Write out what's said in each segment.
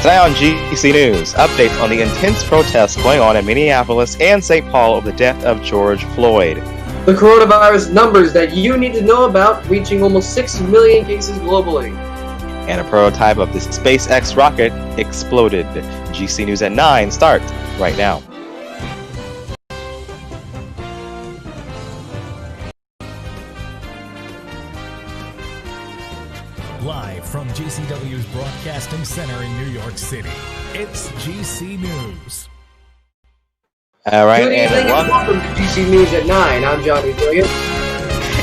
Today on GC News, updates on the intense protests going on in Minneapolis and St. Paul over the death of George Floyd. The coronavirus numbers that you need to know about, reaching almost 6 million cases globally. And a prototype of the SpaceX rocket exploded. GC News at 9 starts right now. Live from GCW's Broadcasting Center in New York City, it's GC News. All right, Good evening and welcome to GC News at 9. I'm JohnnyZillion.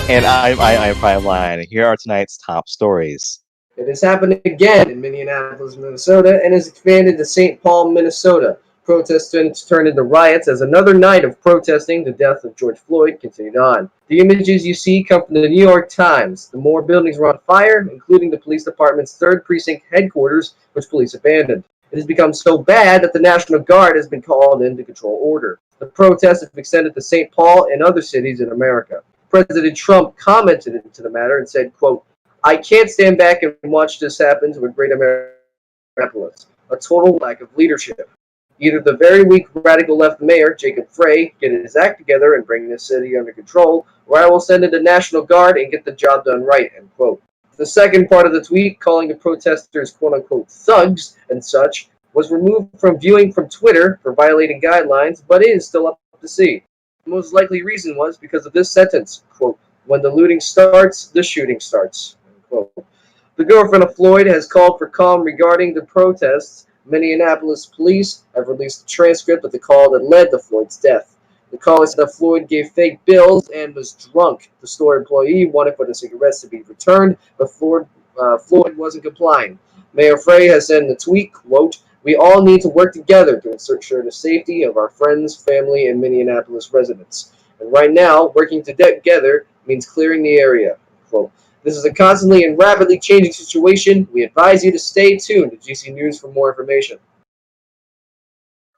And I'm iiPrimeLion. Here are tonight's top stories. It has happened again in Minneapolis, Minnesota, and has expanded to St. Paul, Minnesota. Protests turned into riots as another night of protesting the death of George Floyd continued on. The images you see come from the New York Times. The more buildings were on fire, including the police department's 3rd Precinct headquarters, which police abandoned. It has become so bad that the National Guard has been called in to control order. The protests have extended to St. Paul and other cities in America. President Trump commented into the matter and said, quote, "I can't stand back and watch this happen to a great Minneapolis. A total lack of leadership. Either the very weak radical left mayor, Jacob Frey, get his act together and bring the city under control, or I will send in the National Guard and get the job done right," end quote. The second part of the tweet, calling the protesters quote-unquote thugs and such, was removed from viewing from Twitter for violating guidelines, but is still up to see. The most likely reason was because of this sentence, quote, "When the looting starts, the shooting starts," end quote. The girlfriend of Floyd has called for calm regarding the protests. Minneapolis police have released a transcript of the call that led to Floyd's death. The caller said that Floyd gave fake bills and was drunk. The store employee wanted for the cigarettes to be returned, but Floyd wasn't complying. Mayor Frey has said in the tweet, quote, "We all need to work together to ensure the safety of our friends, family, and Minneapolis residents. And right now, working together means clearing the area," quote. This is a constantly and rapidly changing situation. We advise you to stay tuned to GC News for more information.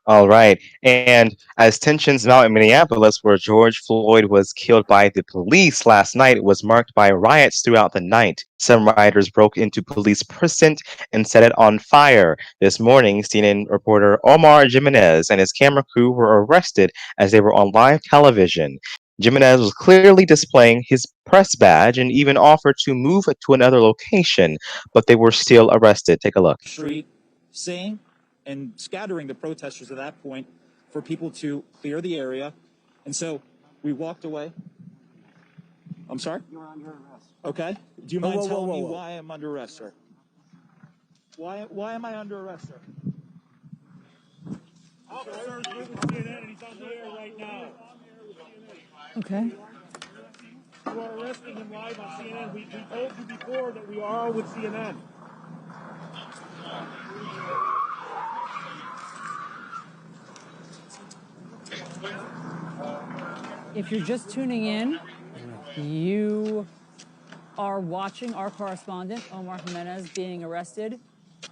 All right. And as tensions mount in Minneapolis, where George Floyd was killed by the police last night, it was marked by riots throughout the night. Some rioters broke into police precinct and set it on fire. This morning, CNN reporter Omar Jimenez and his camera crew were arrested as they were on live television. Jimenez was clearly displaying his press badge and even offered to move to another location, but they were still arrested. Take a look. Street, saying and scattering the protesters at that point for people to clear the area. And so we walked away. I'm sorry? You're under arrest. Okay. Do you mind telling me why I'm under arrest, sir? Why am I under arrest, sir? Officer's with CNN and he's on the air right now. Okay. You are arresting him live on CNN. We told you before that we are with CNN. If you're just tuning in, you are watching our correspondent, Omar Jimenez, being arrested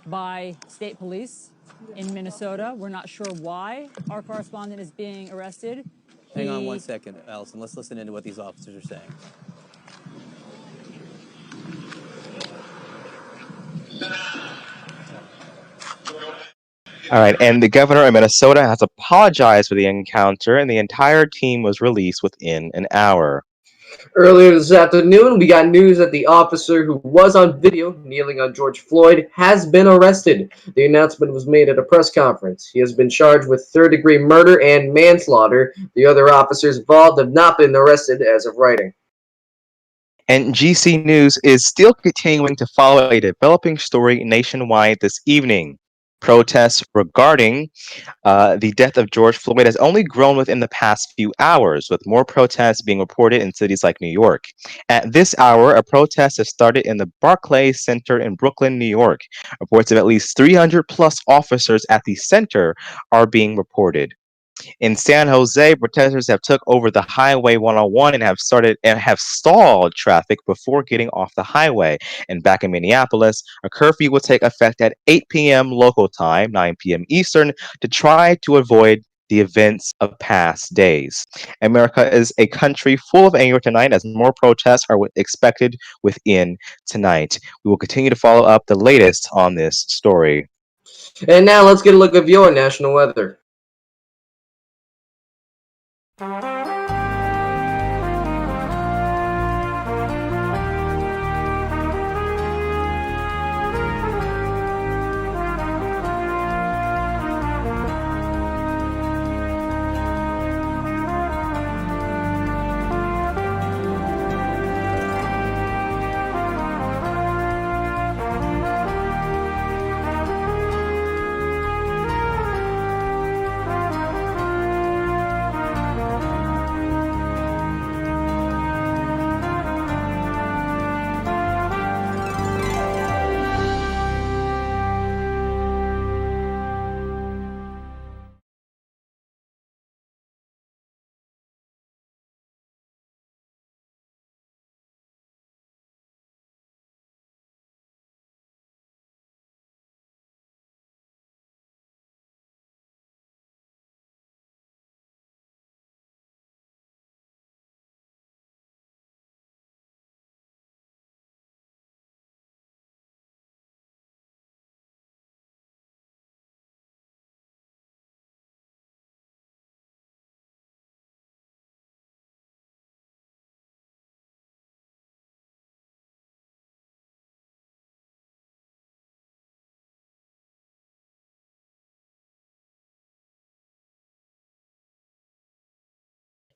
by state police in Minnesota. We're not sure why our correspondent is being arrested. Hang on one second, Allison. Let's listen into what these officers are saying. All right, and the governor of Minnesota has apologized for the encounter, and the entire team was released within an hour. Earlier this afternoon, we got news that the officer who was on video kneeling on George Floyd has been arrested. The announcement was made at a press conference. He has been charged with third-degree murder and manslaughter. The other officers involved have not been arrested as of writing. And GC News is still continuing to follow a developing story nationwide this evening. Protests regarding the death of George Floyd has only grown within the past few hours, with more protests being reported in cities like New York. At this hour, a protest has started in the Barclays Center in Brooklyn, New York. Reports of at least 300 plus officers at the center are being reported. In San Jose, protesters have took over the Highway 101 and have stalled traffic before getting off the highway. And back in Minneapolis, a curfew will take effect at 8 p.m. local time, 9 p.m. Eastern, to try to avoid the events of past days. America is a country full of anger tonight as more protests are expected within tonight. We will continue to follow up the latest on this story. And now let's get a look of your national weather.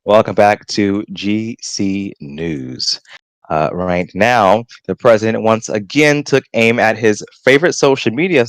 Welcome back to GC News. Right now, the president once again took aim at his favorite social media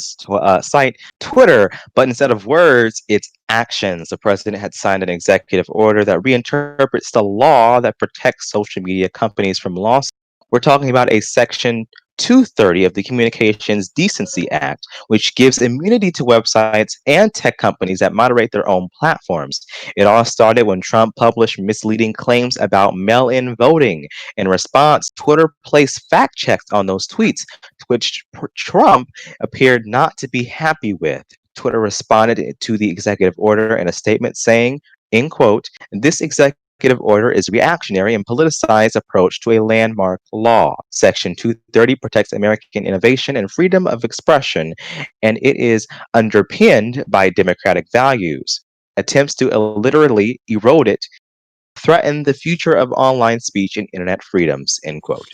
site, Twitter, but instead of words, it's actions. The president had signed an executive order that reinterprets the law that protects social media companies from lawsuits. We're talking about a section 230 of the Communications Decency Act, which gives immunity to websites and tech companies that moderate their own platforms. It all started when Trump published misleading claims about mail in voting. In response, Twitter placed fact checks on those tweets, which Trump appeared not to be happy with. Twitter responded to the executive order in a statement saying, in quote, this executive order is reactionary and politicized approach to a landmark law. Section 230 protects American innovation and freedom of expression, and it is underpinned by democratic values. Attempts to literally erode it threaten the future of online speech and internet freedoms, end quote.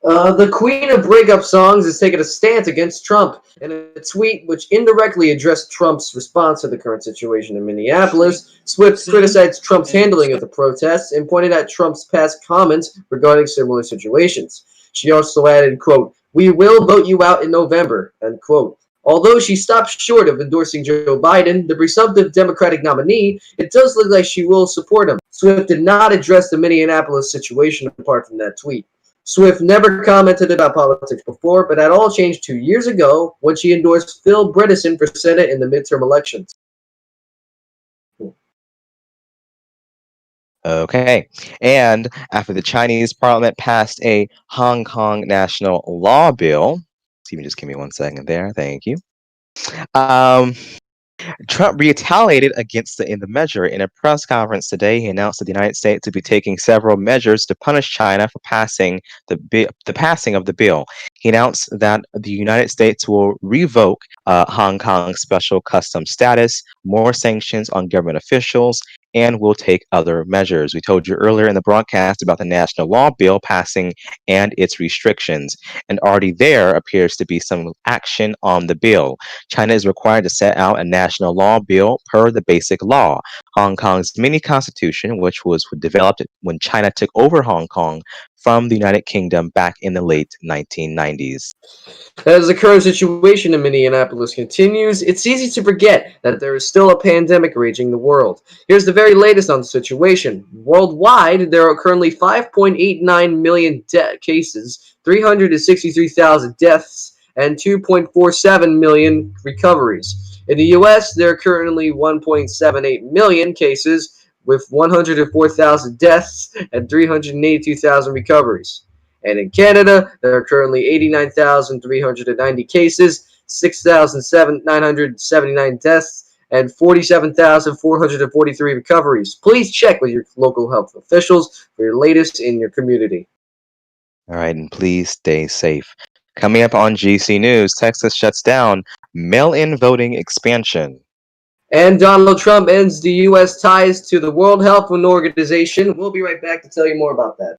The queen of breakup songs has taken a stance against Trump in a tweet which indirectly addressed Trump's response to the current situation in Minneapolis. Swift criticized Trump's handling of the protests and pointed at Trump's past comments regarding similar situations. She also added, quote, we will vote you out in November, end quote. Although she stopped short of endorsing Joe Biden, the presumptive Democratic nominee, it does look like she will support him. Swift did not address the Minneapolis situation apart from that tweet. Swift never commented about politics before, but that all changed 2 years ago when she endorsed Phil Bredesen for Senate in the midterm elections. Okay. And after the Chinese parliament passed a Hong Kong national law bill, just give me 1 second there. Thank you. Trump retaliated against in the measure. In a press conference today, he announced that the United States would be taking several measures to punish China for passing the passing of the bill. He announced that the United States will revoke Hong Kong's special customs status, more sanctions on government officials, and will take other measures. We told you earlier in the broadcast about the national law bill passing and its restrictions, and already there appears to be some action on the bill. China is required to set out a national law bill per the Basic Law, Hong Kong's mini constitution, which was developed when China took over Hong Kong from the United Kingdom back in the late 1990s. As the current situation in Minneapolis continues, it's easy to forget that there is still a pandemic raging the world. Here's the very latest on the situation. Worldwide, there are currently 5.89 million cases, 363,000 deaths, and 2.47 million recoveries. In the U.S., there are currently 1.78 million cases, with 104,000 deaths and 382,000 recoveries. And in Canada, there are currently 89,390 cases, 6,979 deaths, and 47,443 recoveries. Please check with your local health officials for your latest in your community. All right, and please stay safe. Coming up on GC News, Texas shuts down mail-in voting expansion. And Donald Trump ends the U.S. ties to the World Health Organization. We'll be right back to tell you more about that.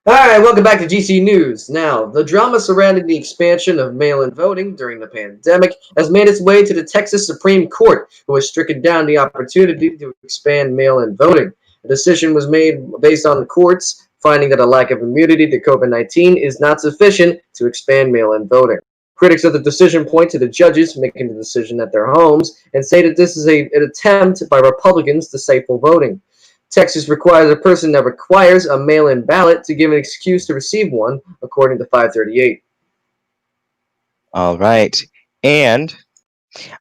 All right, welcome back to GC News. Now, the drama surrounding the expansion of mail-in voting during the pandemic has made its way to the Texas Supreme Court, who has stricken down the opportunity to expand mail-in voting. The decision was made based on the courts finding that a lack of immunity to COVID-19 is not sufficient to expand mail-in voting. Critics of the decision point to the judges making the decision at their homes and say that this is an attempt by Republicans to stifle voting. Texas requires a person that requires a mail-in ballot to give an excuse to receive one, according to 538. All right. And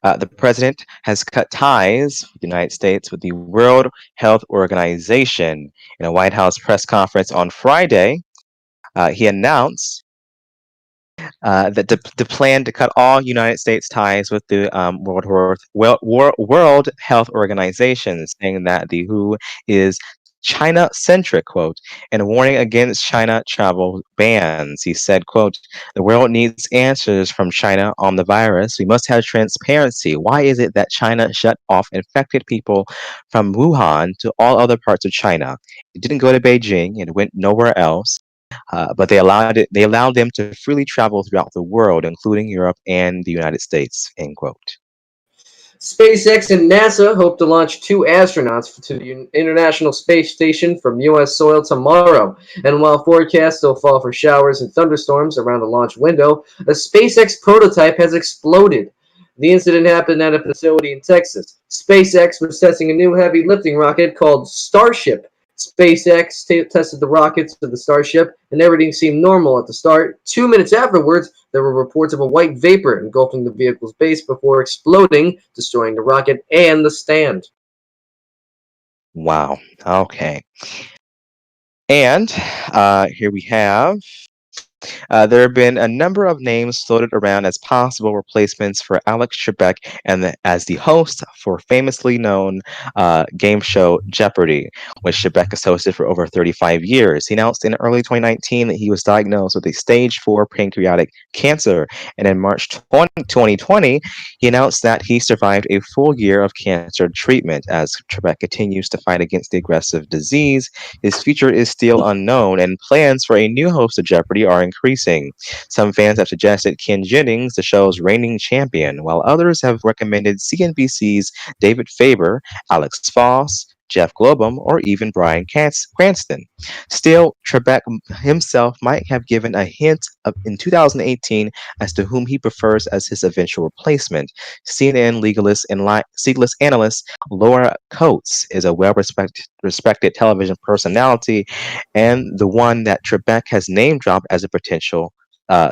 the president has cut ties with the United States with the World Health Organization. In a White House press conference on Friday, he announced that the plan to cut all United States ties with the World Health Organization, saying that the WHO is China-centric, quote, and warning against China travel bans. He said, quote, the world needs answers from China on the virus. We must have transparency. Why is it that China shut off infected people from Wuhan to all other parts of China? It didn't go to Beijing. It went nowhere else. But they allowed them to freely travel throughout the world, including Europe and the United States. End quote. SpaceX and NASA hope to launch 2 astronauts to the International Space Station from U.S. soil tomorrow. And while forecasts still fall for showers and thunderstorms around the launch window, a SpaceX prototype has exploded. The incident happened at a facility in Texas. SpaceX was testing a new heavy lifting rocket called Starship. SpaceX tested the rockets to the Starship, and everything seemed normal at the start. 2 minutes afterwards, there were reports of a white vapor engulfing the vehicle's base before exploding, destroying the rocket and the stand. Wow. Okay. And here we have there have been a number of names floated around as possible replacements for Alex Trebek as the host for famously known game show Jeopardy, which Trebek has hosted for over 35 years. He announced in early 2019 that he was diagnosed with a stage 4 pancreatic cancer, and in March 2020, he announced that he survived a full year of cancer treatment. As Trebek continues to fight against the aggressive disease, his future is still unknown, and plans for a new host of Jeopardy are increasing. Some fans have suggested Ken Jennings, the show's reigning champion, while others have recommended CNBC's David Faber, Alex Foss, Jeff Globum, or even Brian Cranston. Still, Trebek himself might have given a hint in 2018 as to whom he prefers as his eventual replacement. CNN legalist analyst Laura Coates is a well-respected television personality and the one that Trebek has name dropped as a potential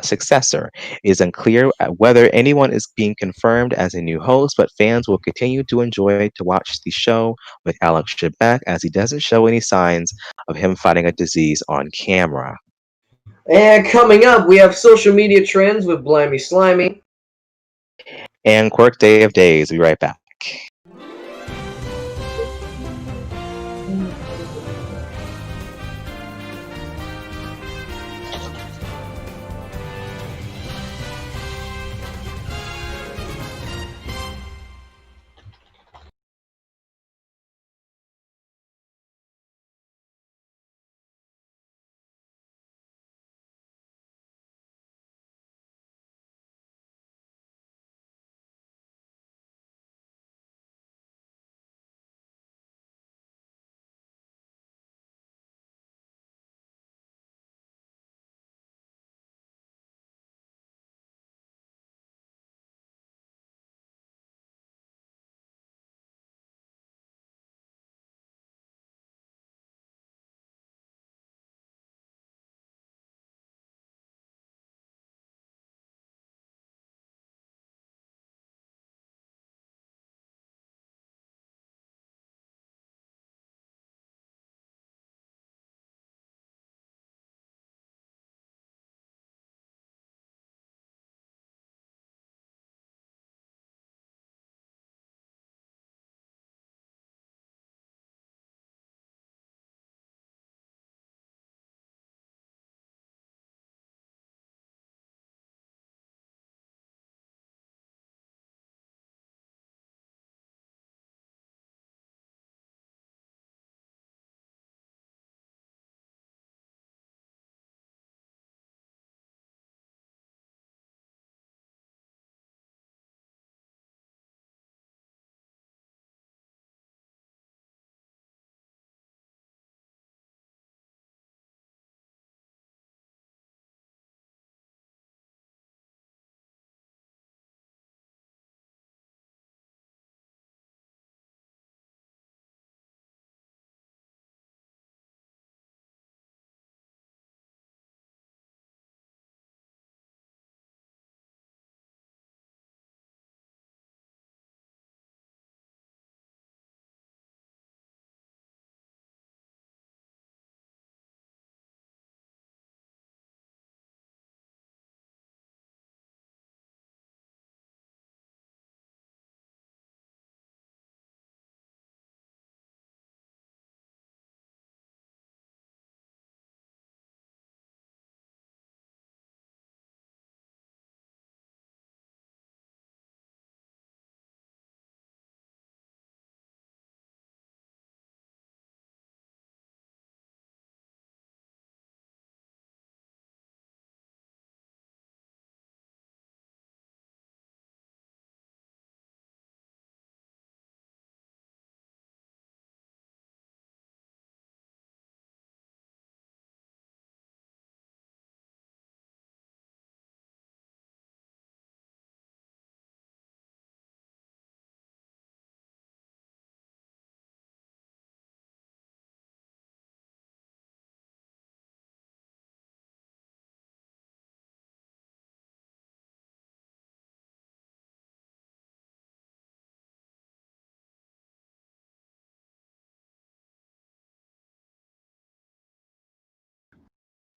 successor. It is unclear whether anyone is being confirmed as a new host, but fans will continue to enjoy to watch the show with Alex Trebek as he doesn't show any signs of him fighting a disease on camera. And coming up, we have social media trends with Blimey Slimy. And Quirk Day of Days. We'll be right back.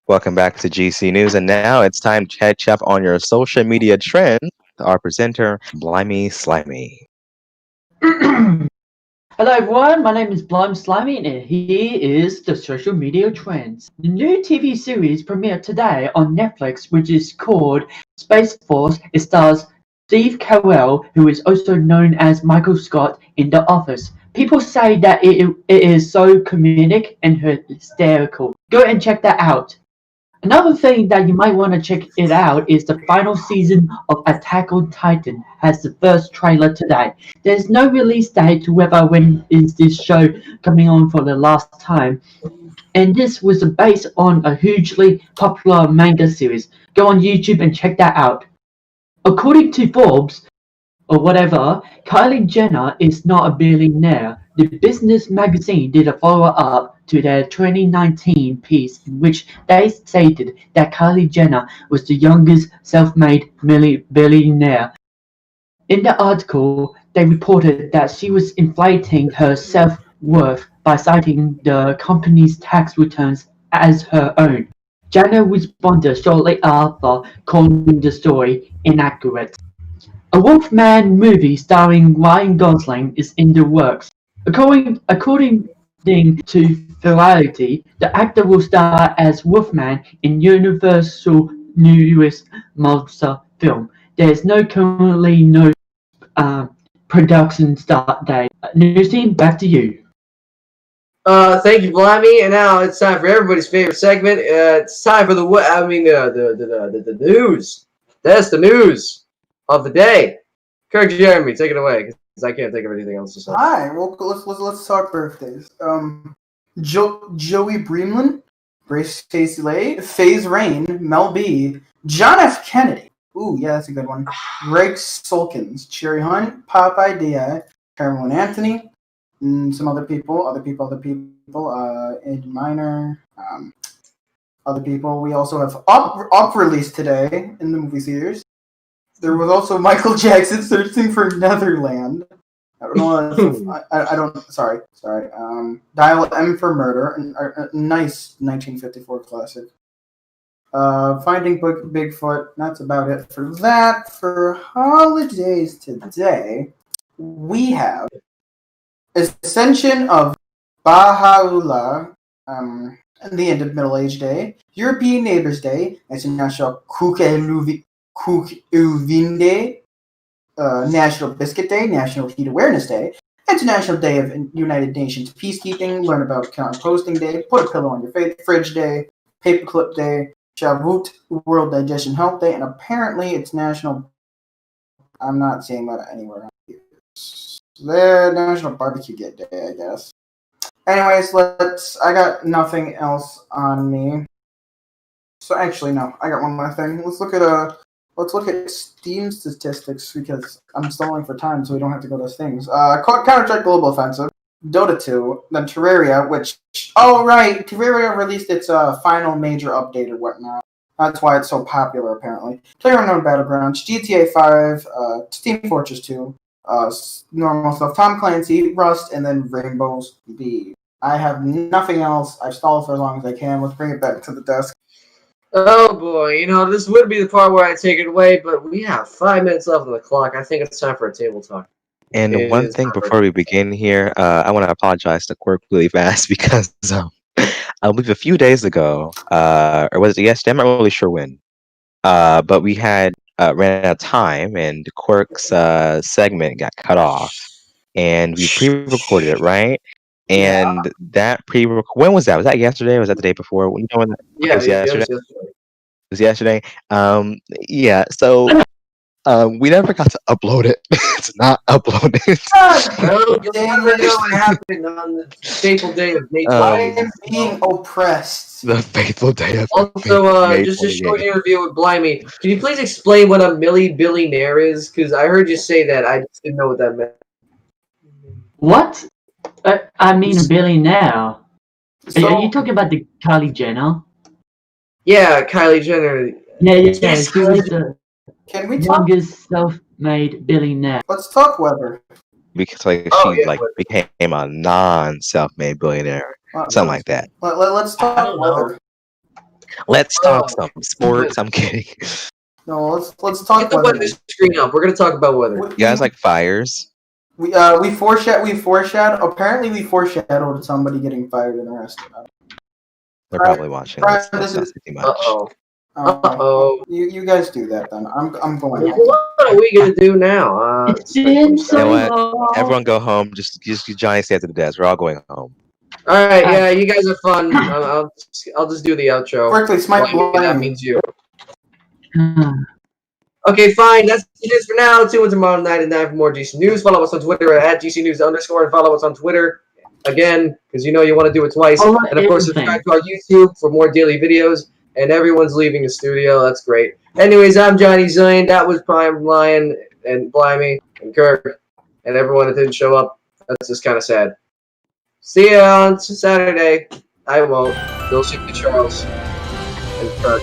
Welcome back to GC News, and now it's time to catch up on your social media trends. Our presenter, Blimey Slimy. Hello everyone, my name is Blime Slimy and here is the social media trends. The new TV series premiered today on Netflix, which is called Space Force. It stars Steve Carell, who is also known as Michael Scott in The Office. People say that it is so comedic and hysterical. Go and check that out. Another thing that you might want to check it out is the final season of Attack on Titan has the first trailer today. There's no release date to whether when is this show coming on for the last time. And this was based on a hugely popular manga series. Go on YouTube and check that out. According to Forbes, or whatever, Kylie Jenner is not a billionaire. The business magazine did a follow-up to their 2019 piece in which they stated that Kylie Jenner was the youngest self-made billionaire. In the article, they reported that she was inflating her self-worth by citing the company's tax returns as her own. Jenner responded shortly after, calling the story inaccurate. A Wolfman movie starring Ryan Gosling is in the works. According to Variety, the actor will star as Wolfman in Universal's newest monster film. There is currently no production start date. Newsy, back to you. Thank you, Blimey. And now it's time for everybody's favorite segment. It's time for the news. That's the news of the day. Kirk Jeremy, take it away, because I can't think of anything else to say. Hi, well, let's talk birthdays. Joey Breemlin, Grace Casey Lay, FaZe Rain, Mel B, John F. Kennedy. Ooh, yeah, that's a good one. Greg Solkins, Cherry Hunt, Popeye Dia, Cameron Anthony, and some other people, Ed Minor, other people. We also have Up released today in the movie theaters. There was also Michael Jackson Searching for Netherland. I don't know. I don't. Sorry. Dial M for Murder. A nice 1954 classic. Finding Bigfoot. That's about it for that. For holidays today, we have Ascension of Baha'u'llah. The end of Middle Age Day. European Neighbors Day. International Cook Uvinde, National Biscuit Day, National Heat Awareness Day, International Day of United Nations Peacekeeping, Learn About Composting Day, Put a Pillow on Your Fridge Day, Paperclip Day, Shavuot, World Digestion Health Day, and apparently it's National, I'm not seeing that anywhere here. The National Barbecue Day, I guess. Anyways, I got nothing else on me. So actually, no, I got one more thing. Let's look at Steam statistics, because I'm stalling for time so we don't have to go to those things. Counter-Strike Global Offensive, Dota 2, then Terraria, Terraria released its final major update or whatnot. That's why it's so popular, apparently. PlayerUnknown Battlegrounds, GTA 5, Team Fortress 2, normal stuff, Tom Clancy, Rust, and then Rainbow Speed. I have nothing else. I've stalled for as long as I can. Let's bring it back to the desk. Oh boy, this would be the part where I take it away, but we have 5 minutes left on the clock. I think it's time for a table talk. And one thing before we begin here, I want to apologize to Quirk really fast because I believe a few days ago, or was it yesterday? I'm not really sure when. But we had ran out of time, and Quirk's segment got cut off, and we pre-recorded it, right? And that when was that? Was that yesterday or was that the day before? When it was yesterday. It was yesterday. So we never got to upload it. It's not uploaded. You'll never know what happened on the fateful day of May 20th. I am being oppressed. The fateful day of Also, just a short interview with Blimey. Can you please explain what a millibillionaire is? Because I heard you say that. I just didn't know what that meant. What? I mean a billionaire. Are you talking about the Kylie Jenner? Yeah, Kylie Jenner. Yeah. She was the Can we talk? youngest self-made billionaire. Let's talk weather. Because she became a non-self-made billionaire, something like that. Let's talk weather. Let's talk Oh, some sports. I'm kidding. No, let's talk Get the weather. weather screen up. We're gonna talk about weather. You guys like fires? We foreshadowed. Apparently, we foreshadowed somebody getting fired and arrested. They're probably watching. Let's not say too much. Uh-oh. You guys do that then. I'm going home. What are we gonna do now? It's been so You know what? long. Everyone go home. Just Johnny stay at the desk. We're all going home. All right, yeah, you guys are fun. I'll just do the outro. Quickly, smite That means you. Ah. Okay, fine. That's it for now. Tune in tomorrow night at 9 for more GC News. Follow us on Twitter at GCNews_, and follow us on Twitter again because you know you want to do it twice. Follow And of course, subscribe to our YouTube for more daily videos. And everyone's leaving the studio. That's great. Anyways, I'm JohnnyZillion. That was iiPrimeLion and Blimey and Kirk and everyone that didn't show up. That's just kind of sad. See you on Saturday. I won't. You'll see the Charles and Kirk.